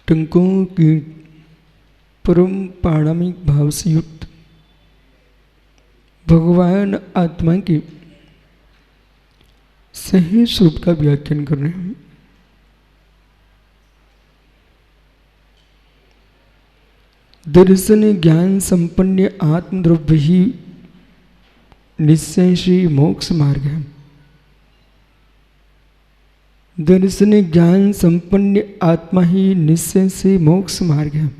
टंकों की परम पारमिक भाव से युक्त भगवान आत्मा के सही स्वरूप का व्याख्यान कर रहे हैं। दर्शन ज्ञान संपन्न आत्मद्रव्य ही निश्चय श्री मोक्ष मार्ग है। दर्शन ज्ञान संपन्न आत्मा ही निश्चय से मोक्ष मार्ग है।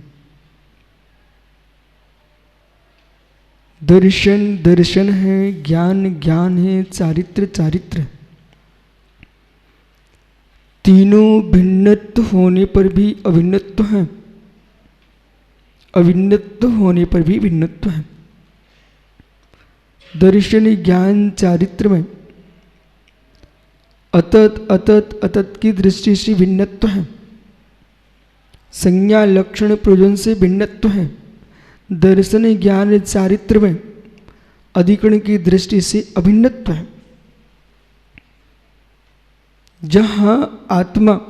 दर्शन दर्शन है, ज्ञान ज्ञान है, चारित्र चारित्र। तीनों भिन्नत्व होने पर भी अभिन्नत्व है, अभिन्नत्व होने पर भी भिन्नत्व है। दर्शन ज्ञान चारित्र में अतत अतत अतत की दृष्टि से भिन्नत्व है, संज्ञा लक्षण प्रयोजन से भिन्नत्व है। दर्शन ज्ञान चारित्र में अधिकरण की दृष्टि से अभिन्नत्व है। जहां आत्मा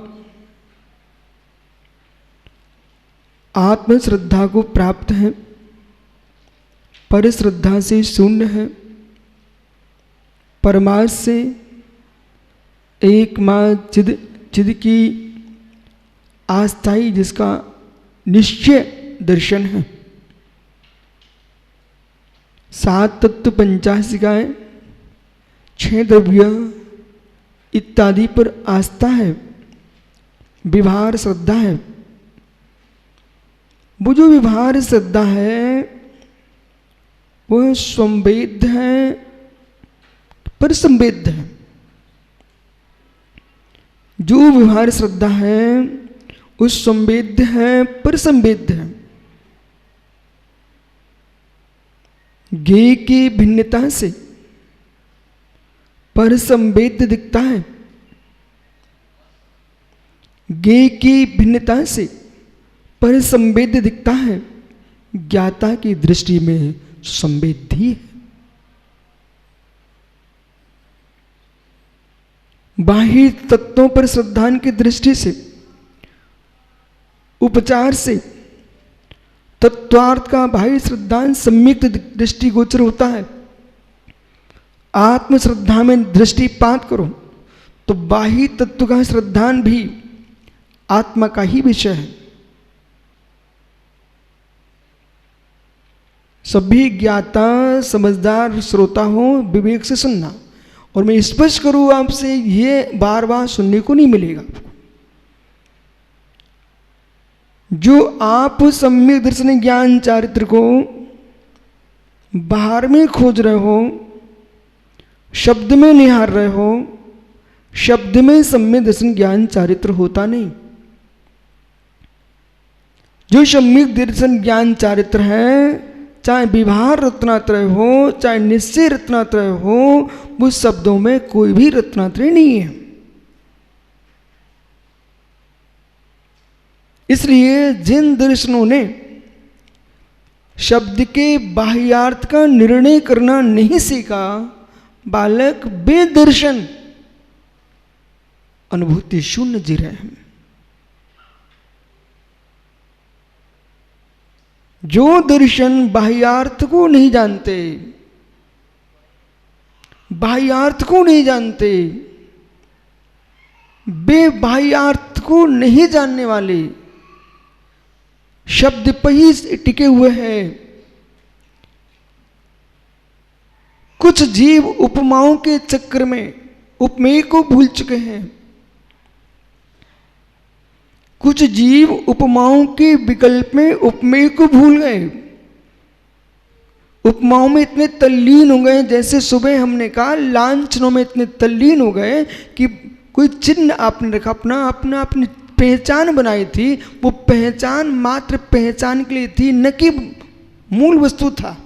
आत्म श्रद्धा को प्राप्त है, पर श्रद्धा से शून्य है, परमार्थ से एक मां चिद चिद की आस्थाई जिसका निश्चय दर्शन है। सात तत्व पंचाशिकाएं, छह द्रव्य इत्यादि पर आस्था है, विवहार श्रद्धा है। वो जो विवहार श्रद्धा है वह संवेद है, पर संवेद है। जो व्यवहार श्रद्धा है उस संवेद्य है, पर संवेद्य है। ज्ञेय की भिन्नता से पर संवेद्य दिखता है, ज्ञेय की भिन्नता से पर संवेद्य दिखता है। ज्ञाता की दृष्टि में संवेद्य है। बाह्य तत्वों पर श्रद्धान की दृष्टि से, उपचार से तत्वार्थ का बाह्य श्रद्धान सम्यक दृष्टिगोचर होता है। आत्म श्रद्धा में दृष्टिपात करो तो बाह्य तत्व का श्रद्धान भी आत्मा का ही विषय है। सभी ज्ञाता समझदार श्रोता हो विवेक से सुनना। और मैं स्पष्ट करूं आपसे, ये बार बार सुनने को नहीं मिलेगा। जो आप सम्यक दर्शन ज्ञान चारित्र को बाहर में खोज रहे हो, शब्द में निहार रहे हो, शब्द में सम्यक दर्शन ज्ञान चारित्र होता नहीं। जो सम्यक दर्शन ज्ञान चारित्र है, चाहे विवहार रत्नात्रय हो, चाहे निश्चय रत्नात्रय हो, उस शब्दों में कोई भी रत्नात्रय नहीं है। इसलिए जिन दर्शनों ने शब्द के बाह्यार्थ का निर्णय करना नहीं सीखा, बालक बेदर्शन अनुभूति शून्य जी रहे हैं। जो दर्शन बाह्यार्थ को नहीं जानते, बाह्यार्थ को नहीं जानते, बेबाह्यार्थ को नहीं जानने वाले, शब्द पर ही टिके हुए हैं। कुछ जीव उपमाओं के चक्कर में उपमेय को भूल चुके हैं। कुछ जीव उपमाओं के विकल्प में उपमेय को भूल गए, उपमाओं में इतने तल्लीन हो गए, जैसे सुबह हमने कहा लांछनों में इतने तल्लीन हो गए कि कोई चिन्ह आपने रखा, अपनी पहचान बनाई थी, वो पहचान मात्र पहचान के लिए थी, न कि मूल वस्तु था।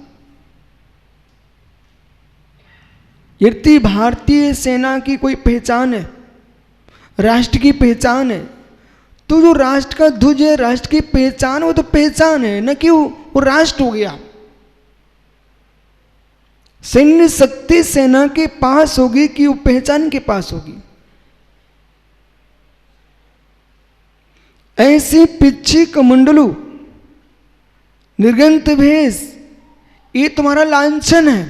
यदि भारतीय सेना की कोई पहचान है, राष्ट्र की पहचान है, तो जो राष्ट्र का ध्वज है, राष्ट्र की पहचान, वो तो पहचान है, न कि वो राष्ट्र हो गया। सैन्य शक्ति सेना के पास होगी कि वो पहचान के पास होगी। ऐसी पिच्छी कमंडलू निर्गंत भेष, ये तुम्हारा लांछन है,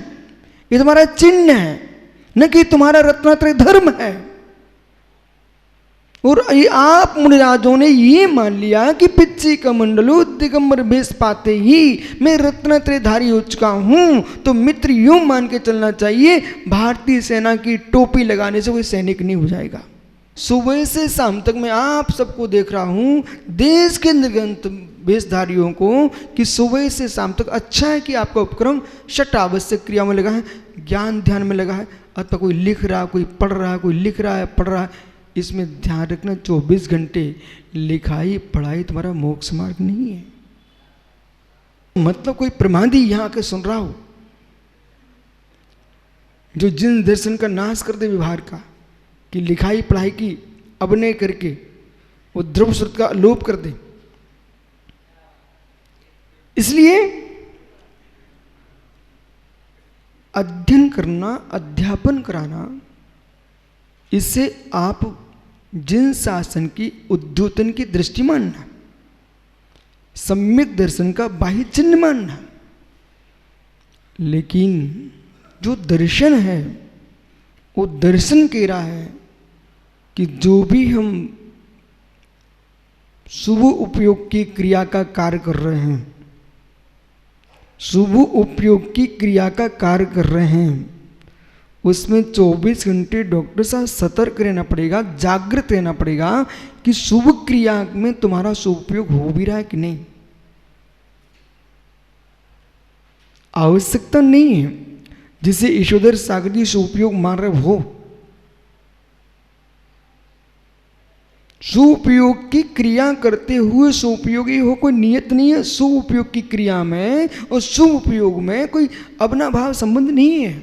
ये तुम्हारा चिन्ह है, न कि तुम्हारा रत्नात्रय धर्म है। और आप मुनिराजों ने ये मान लिया कि पिच्ची कमंडलू दिगंबर भेष पाते ही मैं रत्नात्रयधारी हो चुका हूं, तो मित्र यूं मान के चलना चाहिए भारतीय सेना की टोपी लगाने से कोई सैनिक नहीं हो जाएगा। सुबह से शाम तक मैं आप सबको देख रहा हूं, देश के निर्गंत भेषधारियों को, कि सुबह से शाम तक अच्छा है कि आपका उपक्रम षट आवश्यक क्रिया में लगा है, ज्ञान ध्यान में लगा है, अथवा कोई लिख रहा, कोई पढ़ रहा, कोई लिख रहा है, पढ़ रहा है। इसमें ध्यान रखना 24 घंटे लिखाई पढ़ाई तुम्हारा मोक्ष मार्ग नहीं है। मतलब कोई प्रमादी यहां आके सुन रहा हो जो जिन दर्शन का नाश कर दे व्यवहार का, कि लिखाई पढ़ाई की अभिनय करके वो द्रव्य श्रुत का लोप कर दे। इसलिए अध्ययन करना, अध्यापन कराना, इससे आप जिन शासन की उद्योतन की दृष्टि मानना, सम्यक दर्शन का बाह्य चिन्ह मानना। लेकिन जो दर्शन है वो दर्शन कह रहा है कि जो भी हम शुभ उपयोग की क्रिया का कार्य कर रहे हैं, शुभ उपयोग की क्रिया का कार्य कर रहे हैं, उसमें 24 घंटे डॉक्टर साहब सतर्क रहना पड़ेगा, जागृत रहना पड़ेगा कि शुभ क्रिया में तुम्हारा शुभ उपयोग हो भी रहा है कि नहीं। आवश्यकता नहीं है जिसे ईश्वर सागर जी शुभ उपयोग मान रहे हो, सुपयोग की क्रिया करते हुए सुपयोगी हो कोई नियत नहीं है। सुपयोग की क्रिया में और शुभ उपयोग में कोई अपना भाव संबंध नहीं है।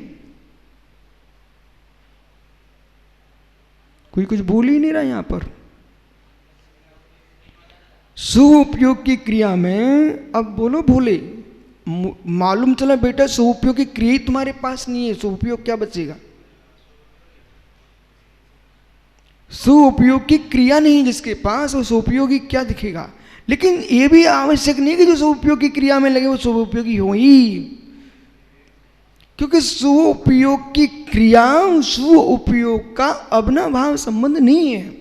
कोई कुछ बोल ही नहीं रहा यहां पर। सुपयोग की क्रिया में अब बोलो भोले, मालूम चला बेटा सुपयोग की क्रिया ही तुम्हारे पास नहीं है, सुपयोग क्या बचेगा। सुपयोग की क्रिया नहीं जिसके पास, वो सुपयोगी क्या दिखेगा। लेकिन ये भी आवश्यक नहीं कि जो सुपयोग की क्रिया में लगे वो सुपयोगी हो ही, क्योंकि सुपयोग की क्रिया सु उपयोग का अपना भाव संबंध नहीं है।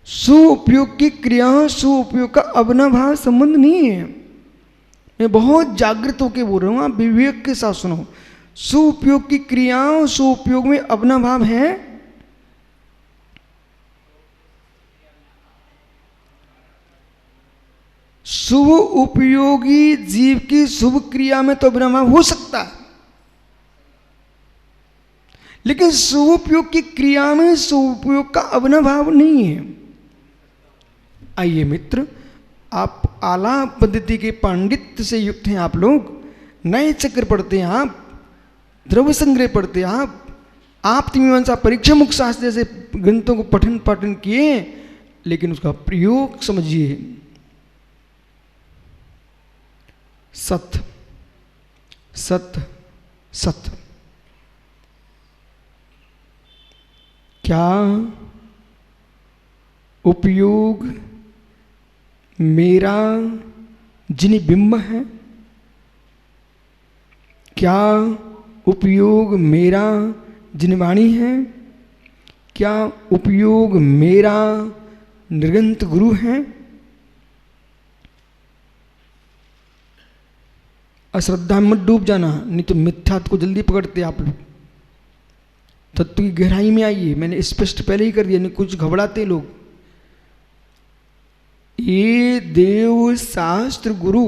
सुपयोग की क्रिया सुपयोग का अपना भाव संबंध नहीं है। मैं बहुत जागृत होकर बोल रहा हूं, आप विवेक के साथ सुनो। सुपयोग की क्रियाओं सुपयोग में अपना भाव है। शुभ उपयोगी जीव की शुभ क्रिया में तो अपना भाव हो सकता है, लेकिन शुभ उपयोग की क्रिया में शुभ उपयोग का अपना भाव नहीं है। आइए मित्र, आप आला पद्धति के पांडित्य से युक्त हैं, आप लोग नए चक्र पढ़ते हैं, आप द्रव्य संग्रह पढ़ते हैं, आप मीमांसा परीक्षा मुख शास्त्र जैसे ग्रंथों को पठन पाठन किए, लेकिन उसका प्रयोग समझिए। सत्य सत्य सत्य, क्या उपयोग मेरा जिन बिंब है, क्या उपयोग मेरा जिनवाणी है, क्या उपयोग मेरा निर्गंत गुरु है। अश्रद्धा में मत डूब जाना, नहीं तो मिथ्यात्व को जल्दी पकड़ते आप लोग। तत्व की गहराई में आइए, मैंने स्पष्ट पहले ही कर दिया, नहीं कुछ घबराते लोग। ये देव शास्त्र गुरु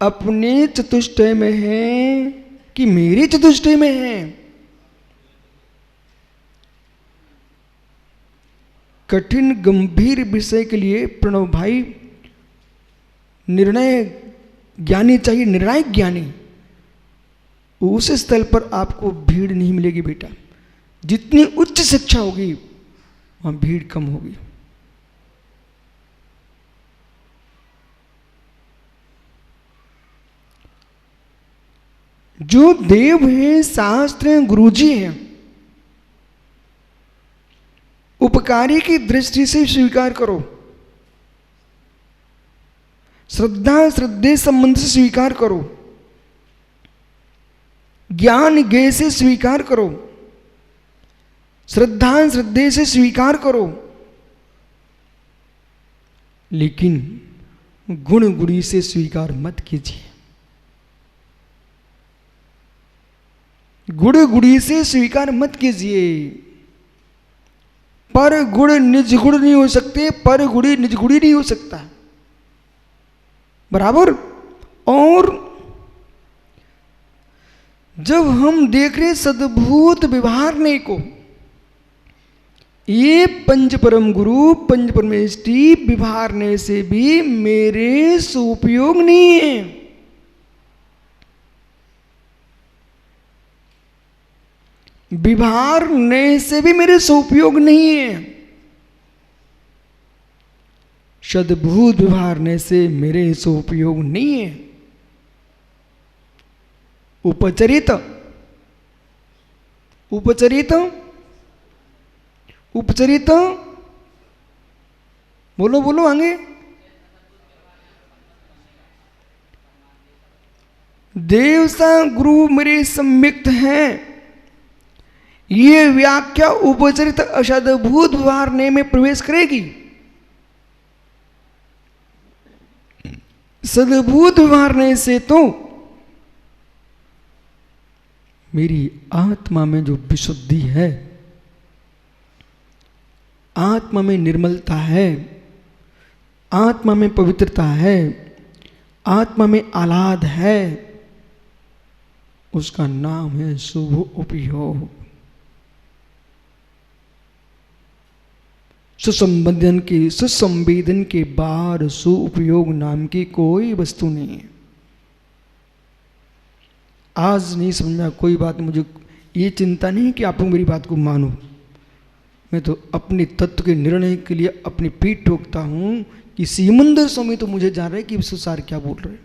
अपने चतुष्टय में है कि मेरे चतुष्टय में है। कठिन गंभीर विषय के लिए प्रणव भाई निर्णय ज्ञानी चाहिए, निर्णायक ज्ञानी। उस स्थल पर आपको भीड़ नहीं मिलेगी बेटा। जितनी उच्च शिक्षा होगी वहां भीड़ कम होगी। जो देव हैं, शास्त्र हैं, गुरुजी हैं, परोपकारी की दृष्टि से स्वीकार करो, श्रद्धा श्रद्धे संबंध से स्वीकार करो, ज्ञान ज्ञेय से स्वीकार करो, श्रद्धा श्रद्धे से स्वीकार करो, लेकिन गुण गुणी से स्वीकार मत कीजिए। गुण गुणी से स्वीकार मत कीजिए। पर गुण निज गुण नहीं हो सकते, पर गुणी निज गुणी नहीं हो सकता, बराबर। और जब हम देख रहे सद्भूत व्यवहारने को, ये पंच परम गुरु पंच परमेष्टि व्यवहारने से भी मेरे सुपयोग नहीं है। व्यवहारने से भी मेरे सुपयोग नहीं है। सद्भूत व्यवहारने से मेरे सुपयोग नहीं है। उपचरित उपचरित उपचरित बोलो बोलो आगे। देवसा गुरु मेरे सम्यक्त हैं, ये व्याख्या उपचरित असद्भूत व्यवहारने में प्रवेश करेगी। सद्भूत व्यवहारने से तो मेरी आत्मा में जो विशुद्धि है, आत्मा में निर्मलता है, आत्मा में पवित्रता है, आत्मा में आह्लाद है, उसका नाम है शुभ उपयोग। सुसंवेदन के बाहर सुउपयोग नाम की कोई वस्तु नहीं है। आज नहीं समझ में कोई बात, मुझे ये चिंता नहीं कि आप लोग मेरी बात को मानो। मैं तो अपने तत्व के निर्णय के लिए अपनी पीठ ठोकता हूं कि सीमंदर स्वामी तो मुझे जान रहे कि विश्वसार क्या बोल रहे।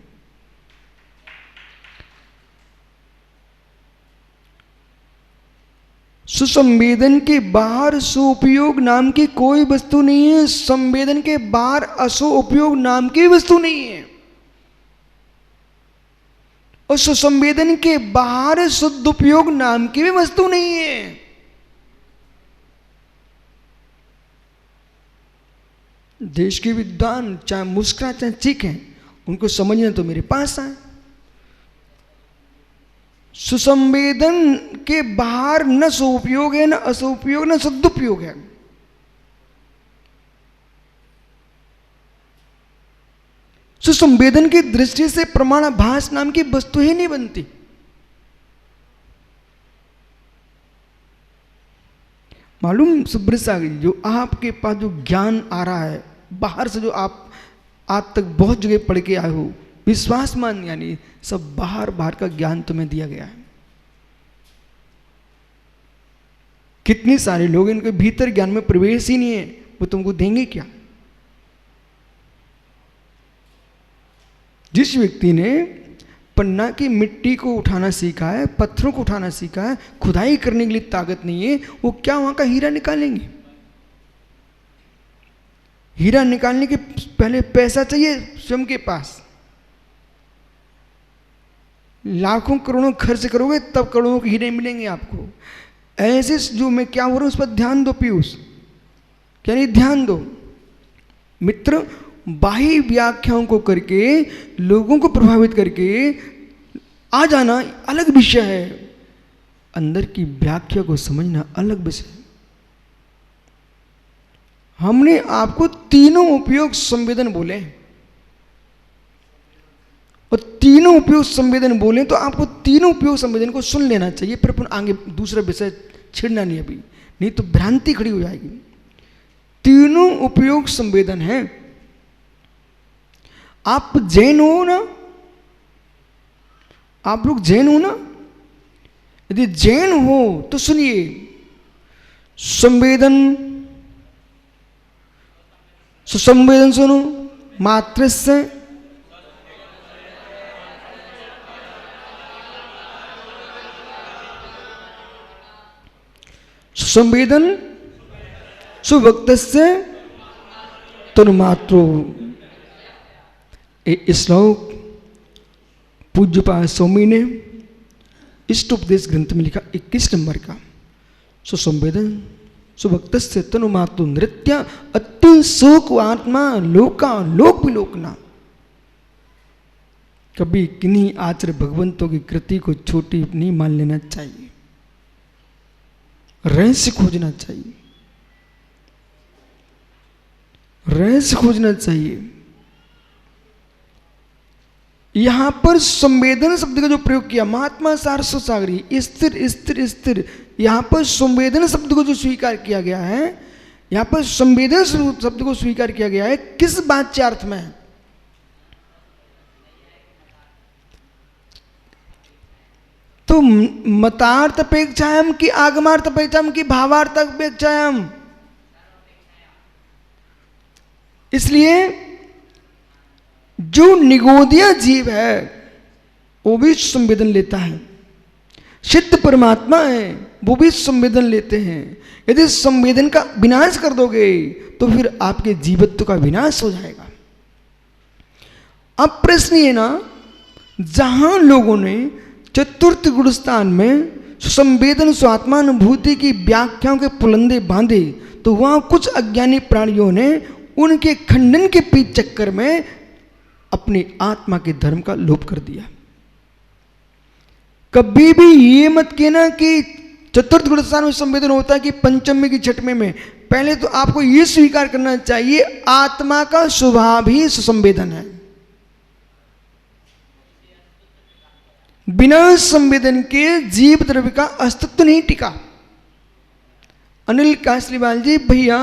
सुसंवेदन के बाहर सुउपयोग नाम की कोई वस्तु नहीं है। संवेदन के बाहर असुउपयोग नाम की वस्तु नहीं है। और सुसंवेदन के बाहर शुद्ध उपयोग नाम की भी वस्तु नहीं है। देश के विद्वान चाहे मुस्कुरा चाहे चीखें, उनको समझना तो मेरे पास आए। सुसंवेदन के बाहर न सुउपयोग है, न असुपयोग, न सदुपयोग है। सुसंवेदन की दृष्टि से प्रमाणाभास नाम की वस्तु ही नहीं बनती। मालूम सुब्रत सागर जी, जो आपके पास जो ज्ञान आ रहा है बाहर से, जो आप आज तक बहुत जगह पढ़ के आए हो, विश्वास मान, यानी सब बाहर बाहर का ज्ञान तुम्हें दिया गया है। कितने सारे लोग इनके भीतर ज्ञान में प्रवेश ही नहीं है, वो तुमको देंगे क्या? जिस व्यक्ति ने पन्ना की मिट्टी को उठाना सीखा है, पत्थरों को उठाना सीखा है, खुदाई करने के लिए ताकत नहीं है, वो क्या वहां का हीरा निकालेंगे? हीरा निकालने के पहले पैसा चाहिए स्वयं के पास। लाखों करोड़ों खर्च करोगे तब करोड़ों के हीरे मिलेंगे आपको। ऐसे जो मैं क्या हो रहा हूं उस पर ध्यान दो पीयूष, क्या नहीं ध्यान दो मित्र। बाह्य व्याख्याओं को करके लोगों को प्रभावित करके आ जाना अलग विषय है, अंदर की व्याख्या को समझना अलग विषय है। हमने आपको तीनों उपयोग संवेदन बोले, और तीनों उपयोग संवेदन बोले तो आपको तीनों उपयोग संवेदन को सुन लेना चाहिए, फिर अपन आगे दूसरा विषय छिड़ना नहीं अभी, नहीं तो भ्रांति खड़ी हो जाएगी। तीनों उपयोग संवेदन है। आप जैन हो ना, आप लोग जैन हो ना, यदि जैन हो तो सुनिए, संवेदन सुसंवेदन सुनो, मातृस्य सुसंवेदन सुभक्तस्य तनुमात्रो। ये श्लोक पूज्यपाद स्वामी ने इष्टोपदेश ग्रंथ में लिखा 21 नंबर का। सुसंवेदन सुभक्तस्य तनुमात्रो नृत्य अति सुख आत्मा लोका लोक विलोकना। कभी किन्हीं आचार्य भगवंतों की कृति को छोटी नहीं मान लेना चाहिए, रहस्य खोजना चाहिए, रहस्य खोजना चाहिए। यहां पर संवेदन शब्द का जो प्रयोग किया महात्मा सारस्वत सागरी स्थिर स्थिर स्थिर, यहां पर संवेदन शब्द को जो स्वीकार किया गया है, यहां पर संवेदन शब्द को स्वीकार किया गया है किस वाच्यार्थ में है? तो मतार्थ अपेक्षायाम की आगमार्थ अपेक्षायाम की भावार्थ अपेक्षायाम। इसलिए जो निगोदिया जीव है वो भी संवेदन लेता है, सिद्ध परमात्मा है वो भी संवेदन लेते हैं। यदि संवेदन का विनाश कर दोगे तो फिर आपके जीवत्व का विनाश हो जाएगा। अब प्रश्न ये ना, जहां लोगों ने चतुर्थ गुणस्थान में संवेदन स्वात्मानुभूति की व्याख्याओं के पुलंदे बांधे, तो वहां कुछ अज्ञानी प्राणियों ने उनके खंडन के पीछे चक्कर में अपनी आत्मा के धर्म का लोप कर दिया। कभी भी ये मत कहना कि चतुर्थ गुणस्थान में संवेदन होता है कि पंचमी की छठवें में। पहले तो आपको ये स्वीकार करना चाहिए आत्मा का स्वभाव ही सुसंवेदन है। बिना संवेदन के जीव द्रव्य का अस्तित्व नहीं टिका। अनिल कासलीवाल जी भैया,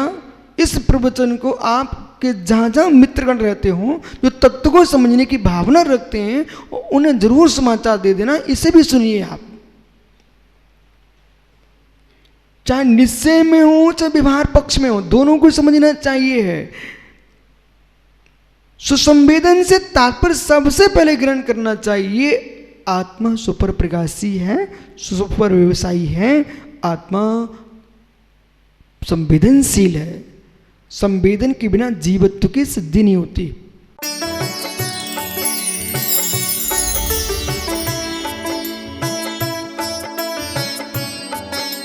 इस प्रवचन को आपके जहां जहां मित्रगण रहते हो, जो तत्व को समझने की भावना रखते हैं, उन्हें जरूर समाचार दे देना, इसे भी सुनिए आप। चाहे निश्चय में हो चाहे व्यवहार पक्ष में हो, दोनों को समझना चाहिए है। सुसंवेदन से तात्पर्य सबसे पहले ग्रहण करना चाहिए आत्मा सुपर प्रकाशी है, सुपर व्यवसायी है, आत्मा संवेदनशील है। संवेदन के बिना जीवत्व की सिद्धि नहीं होती।